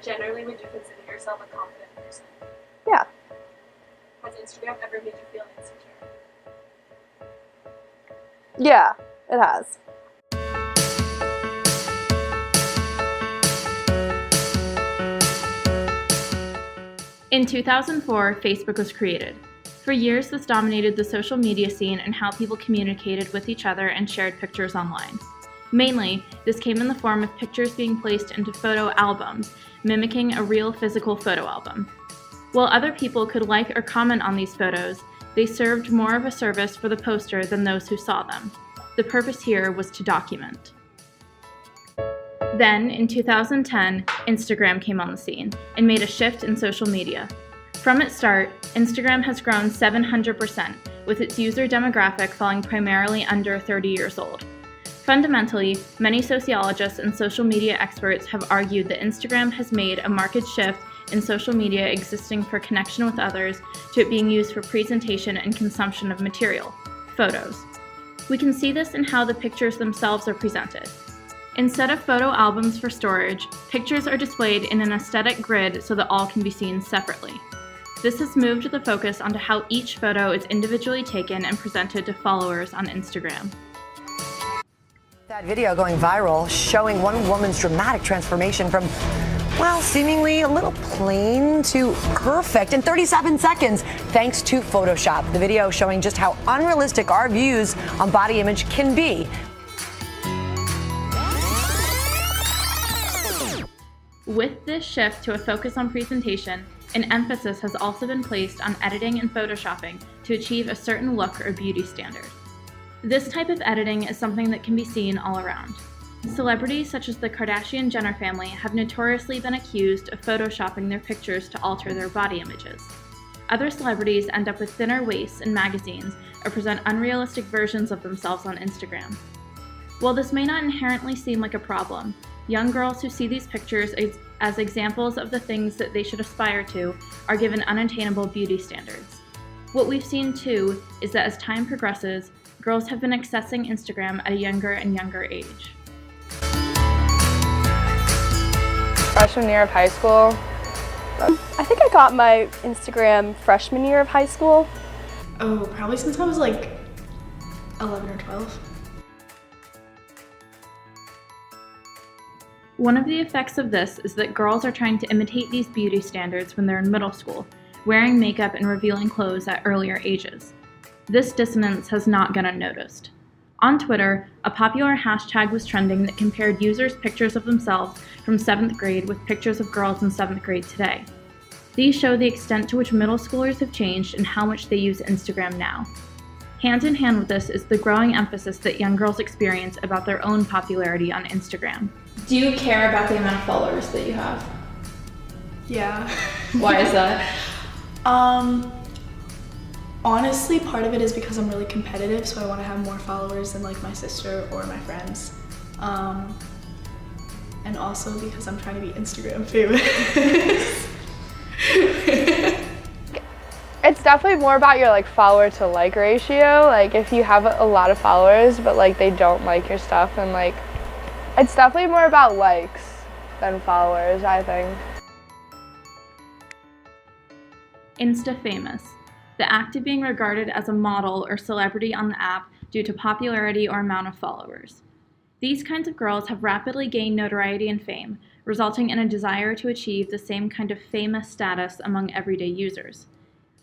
Generally, would you consider yourself a confident person? Yeah. Has Instagram ever made you feel insecure? Yeah, it has. In 2004, Facebook was created. For years, this dominated the social media scene and how people communicated with each other and shared pictures online. Mainly, this came in the form of pictures being placed into photo albums, mimicking a real physical photo album. While other people could like or comment on these photos, they served more of a service for the poster than those who saw them. The purpose here was to document. Then, in 2010, Instagram came on the scene and made a shift in social media. From its start, Instagram has grown 700%, with its user demographic falling primarily under 30 years old. Fundamentally, many sociologists and social media experts have argued that Instagram has made a marked shift in social media existing for connection with others to it being used for presentation and consumption of material, photos. We can see this in how the pictures themselves are presented. Instead of photo albums for storage, pictures are displayed in an aesthetic grid so that all can be seen separately. This has moved the focus onto how each photo is individually taken and presented to followers on Instagram. That video going viral showing one woman's dramatic transformation from, well, seemingly a little plain to perfect in 37 seconds, thanks to Photoshop. The video showing just how unrealistic our views on body image can be. With this shift to a focus on presentation, an emphasis has also been placed on editing and photoshopping to achieve a certain look or beauty standard. This type of editing is something that can be seen all around. Celebrities such as the Kardashian-Jenner family have notoriously been accused of photoshopping their pictures to alter their body images. Other celebrities end up with thinner waists in magazines or present unrealistic versions of themselves on Instagram. While this may not inherently seem like a problem, young girls who see these pictures as examples of the things that they should aspire to are given unattainable beauty standards. What we've seen too is that as time progresses, girls have been accessing Instagram at a younger and younger age. Freshman year of high school. I think I got my Instagram freshman year of high school. Oh, probably since I was like 11 or 12. One of the effects of this is that girls are trying to imitate these beauty standards when they're in middle school, wearing makeup and revealing clothes at earlier ages. This dissonance has not gone unnoticed. On Twitter, a popular hashtag was trending that compared users' pictures of themselves from 7th grade with pictures of girls in 7th grade today. These show the extent to which middle schoolers have changed and how much they use Instagram now. Hand in hand with this is the growing emphasis that young girls experience about their own popularity on Instagram. Do you care about the amount of followers that you have? Yeah. Why is that? Honestly, part of it is because I'm really competitive, so I want to have more followers than like my sister or my friends. And also because I'm trying to be Instagram famous. It's definitely more about your like follower to like ratio. Like if you have a lot of followers but like they don't like your stuff, and like it's definitely more about likes than followers, I think. Insta-famous, the act of being regarded as a model or celebrity on the app due to popularity or amount of followers. These kinds of girls have rapidly gained notoriety and fame, resulting in a desire to achieve the same kind of famous status among everyday users.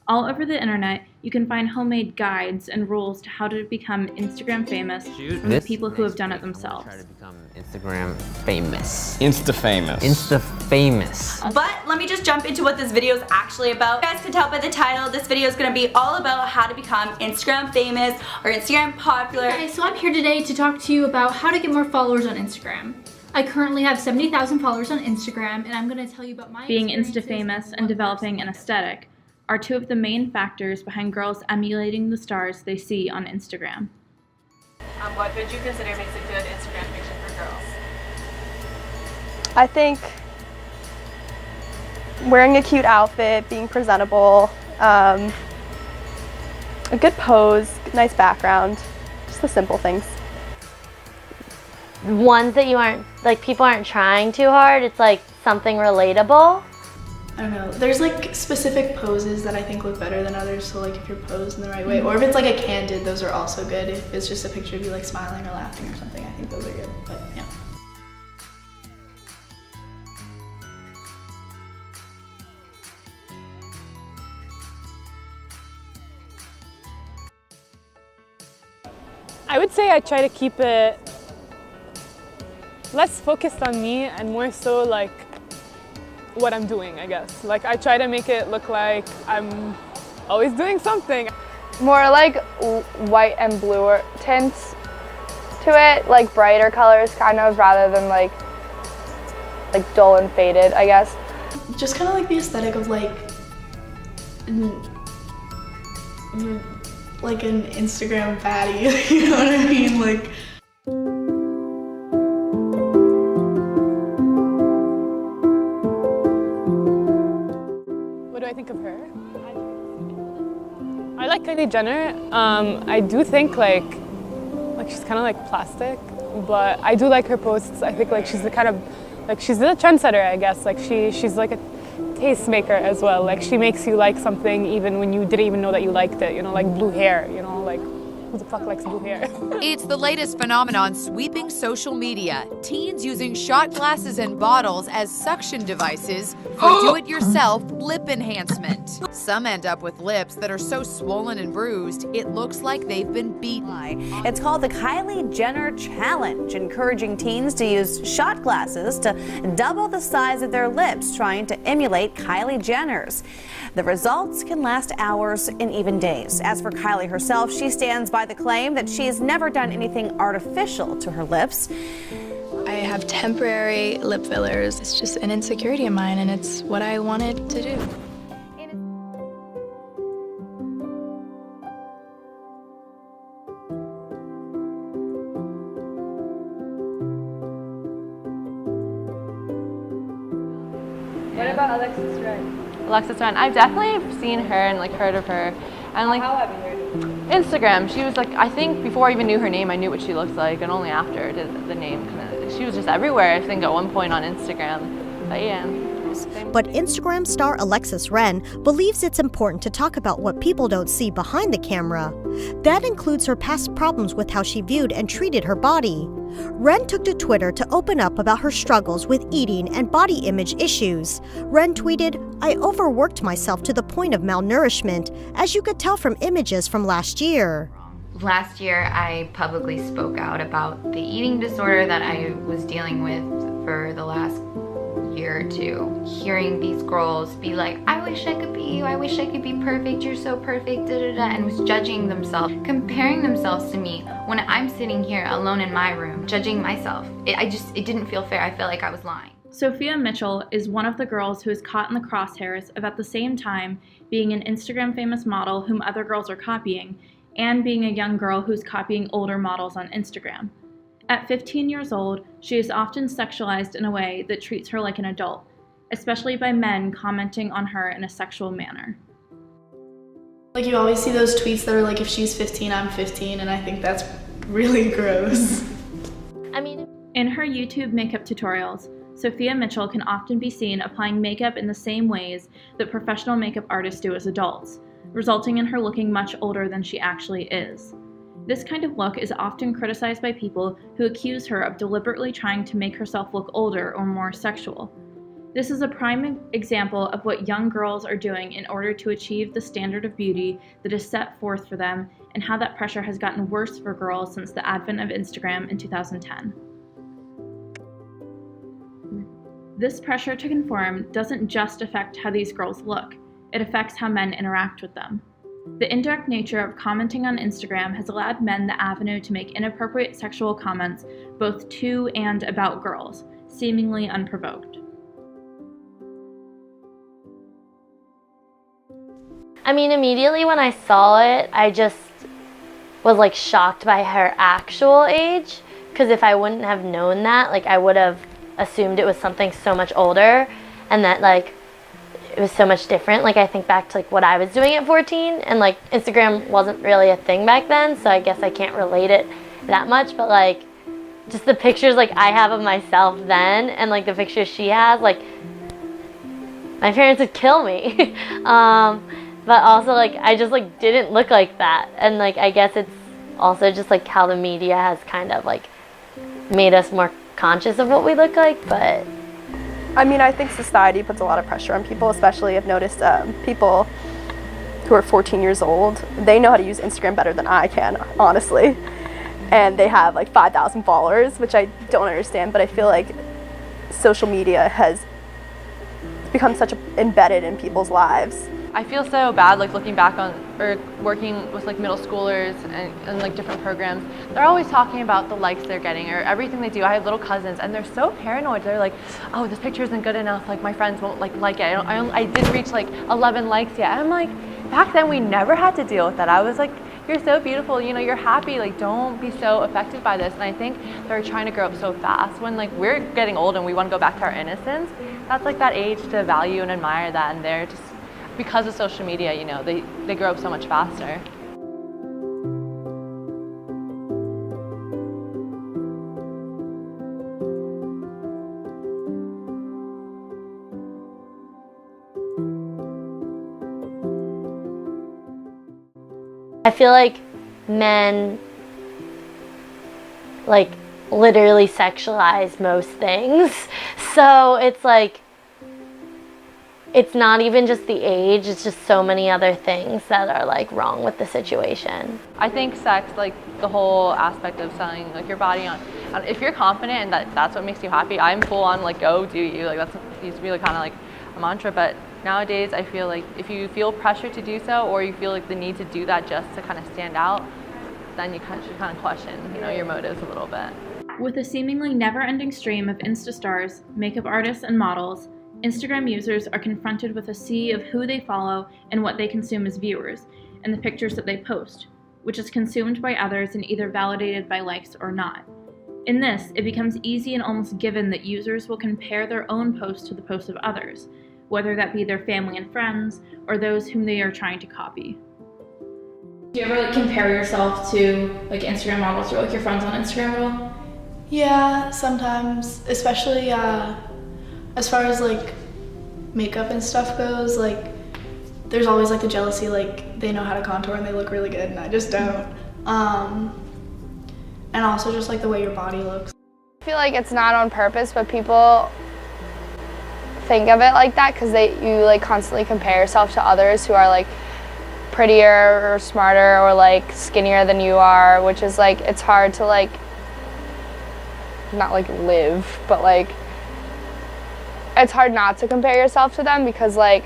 All over the internet, you can find homemade guides and rules to how to become Instagram famous from the people who have done it themselves. Try to become Instagram famous. Insta-famous. Insta-famous. But let me just jump into what this video is actually about. You guys can tell by the title, this video is going to be all about how to become Instagram famous or Instagram popular. Okay, so I'm here today to talk to you about how to get more followers on Instagram. I currently have 70,000 followers on Instagram, and I'm going to tell you about my Being Insta-famous and developing an aesthetic are two of the main factors behind girls emulating the stars they see on Instagram. What would you consider makes a good Instagram picture for girls? I think wearing a cute outfit, being presentable, a good pose, nice background, just the simple things. ones that you aren't, like people aren't trying too hard. It's like something relatable. I don't know. There's like specific poses that I think look better than others. So like if you're posed in the right way, or if it's like a candid, those are also good. If it's just a picture of you like smiling or laughing or something, I think those are good. But yeah. I would say I try to keep it less focused on me and more so like what I'm doing, I guess. Like I try to make it look like I'm always doing something. More like white and blue tints to it, like brighter colors kind of, rather than like dull and faded, I guess. Just kind of like the aesthetic of like an Instagram baddie, you know what I mean? Like. What do I think of her? I like Kylie Jenner. I do think like she's kind of like plastic, but I do like her posts. I think like she's the kind of she's the trendsetter, I guess. Like she's like a tastemaker as well. Like she makes you like something even when you didn't even know that you liked it. You know, like blue hair. You know, like who the fuck likes blue hair? It's the latest phenomenon sweeping social media. Teens using shot glasses and bottles as suction devices for do-it-yourself lip enhancement. Some end up with lips that are so swollen and bruised, it looks like they've been beaten. It's called the Kylie Jenner Challenge, encouraging teens to use shot glasses to double the size of their lips, trying to emulate Kylie Jenner's. The results can last hours and even days. As for Kylie herself, she stands by the claim that she has never done anything artificial to her lips. I have temporary lip fillers. It's just an insecurity of mine, and it's what I wanted to do. What about Alexis Ren? Alexis Ren, I've definitely seen her and like heard of her. And like, how have you heard of her? Instagram, she was like, I think before I even knew her name, I knew what she looked like, and only after did the name she was just everywhere, I think, at one point on Instagram. But yeah. But Instagram star Alexis Ren believes it's important to talk about what people don't see behind the camera. That includes her past problems with how she viewed and treated her body. Ren took to Twitter to open up about her struggles with eating and body image issues. Ren tweeted, "I overworked myself to the point of malnourishment, as you could tell from images from last year." Last year, I publicly spoke out about the eating disorder that I was dealing with for the last year or two. Hearing these girls be like, I wish I could be you, I wish I could be perfect, you're so perfect, da da da, and was judging themselves, comparing themselves to me when I'm sitting here alone in my room, judging myself. It didn't feel fair. I felt like I was lying. Sophia Mitchell is one of the girls who is caught in the crosshairs of at the same time being an Instagram famous model whom other girls are copying, and being a young girl who's copying older models on Instagram. At 15 years old, she is often sexualized in a way that treats her like an adult, especially by men commenting on her in a sexual manner. Like you always see those tweets that are like, if she's 15, I'm 15, and I think that's really gross. I mean, in her YouTube makeup tutorials, Sophia Mitchell can often be seen applying makeup in the same ways that professional makeup artists do as adults, resulting in her looking much older than she actually is. This kind of look is often criticized by people who accuse her of deliberately trying to make herself look older or more sexual. This is a prime example of what young girls are doing in order to achieve the standard of beauty that is set forth for them, and how that pressure has gotten worse for girls since the advent of Instagram in 2010. This pressure to conform doesn't just affect how these girls look, it affects how men interact with them. The indirect nature of commenting on Instagram has allowed men the avenue to make inappropriate sexual comments both to and about girls, seemingly unprovoked. I mean, immediately when I saw it, I just was like shocked by her actual age, because if I wouldn't have known that, like I would have assumed it was something so much older, and that like it was so much different. Like I think back to like what I was doing at 14, and like Instagram wasn't really a thing back then, so I guess I can't relate it that much, but like just the pictures like I have of myself then and like the pictures she has, like my parents would kill me. But also like I just like didn't look like that, and like I guess it's also just like how the media has kind of like made us more conscious of what we look like. But I mean, I think society puts a lot of pressure on people, especially I've noticed people who are 14 years old, they know how to use Instagram better than I can, honestly. And they have like 5,000 followers, which I don't understand, but I feel like social media has become such embedded in people's lives. I feel so bad like looking back on or working with like middle schoolers and like different programs. They're always talking about the likes they're getting or everything they do. I have little cousins and they're so paranoid. They're like, oh, this picture isn't good enough. Like my friends won't like it. I didn't reach like 11 likes yet. I'm like, back then we never had to deal with that. I was like, you're so beautiful, you know, you're happy, like don't be so affected by this. And I think they're trying to grow up so fast when like we're getting old and we want to go back to our innocence. That's like that age to value and admire that, and they're just, because of social media, you know, they grow up so much faster. I feel like men like literally sexualize most things. So it's like, it's not even just the age, it's just so many other things that are like wrong with the situation. I think sex, like the whole aspect of selling like your body on if you're confident and that's what makes you happy, I'm full on like go do you, like that's used to be like kind of like a mantra, but nowadays I feel like if you feel pressure to do so or you feel like the need to do that just to kind of stand out, then you should kind of question, you know, your motives a little bit. With a seemingly never-ending stream of Insta stars, makeup artists, and models, Instagram users are confronted with a sea of who they follow and what they consume as viewers, and the pictures that they post, which is consumed by others and either validated by likes or not. In this, it becomes easy and almost given that users will compare their own posts to the posts of others, whether that be their family and friends or those whom they are trying to copy. Do you ever like compare yourself to like Instagram models or like your friends on Instagram at all? Yeah, sometimes, especially as far as like makeup and stuff goes, like there's always like the jealousy, like they know how to contour and they look really good and I just don't. And also just like the way your body looks. I feel like it's not on purpose, but people think of it like that because you like constantly compare yourself to others who are like prettier or smarter or like skinnier than you are, which is like, it's hard to like, not like live, but like it's hard not to compare yourself to them because like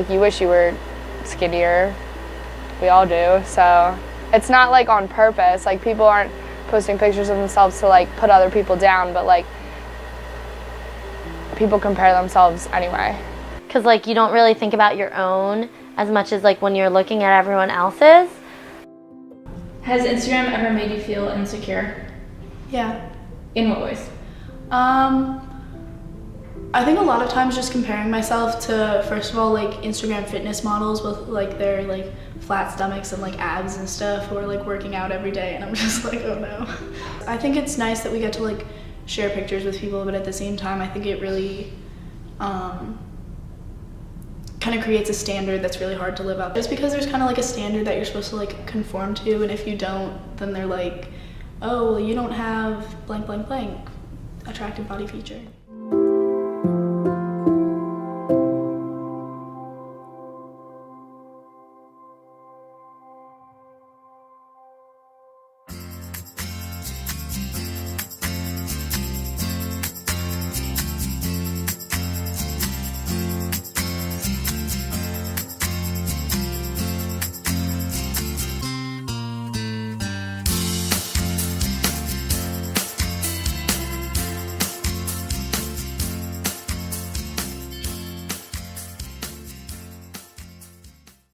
you wish you were skinnier. We all do. So it's not like on purpose. Like people aren't posting pictures of themselves to like put other people down, but like people compare themselves anyway. Because like you don't really think about your own as much as like when you're looking at everyone else's. Has Instagram ever made you feel insecure? Yeah. In what ways? I think a lot of times just comparing myself to, first of all, like Instagram fitness models with like their like flat stomachs and like abs and stuff who are like working out every day, and I'm just like, oh no. I think it's nice that we get to like share pictures with people, but at the same time I think it really kind of creates a standard that's really hard to live up. Just because there's kind of like a standard that you're supposed to like conform to, and if you don't, then they're like, oh, well, you don't have blank blank blank attractive body feature.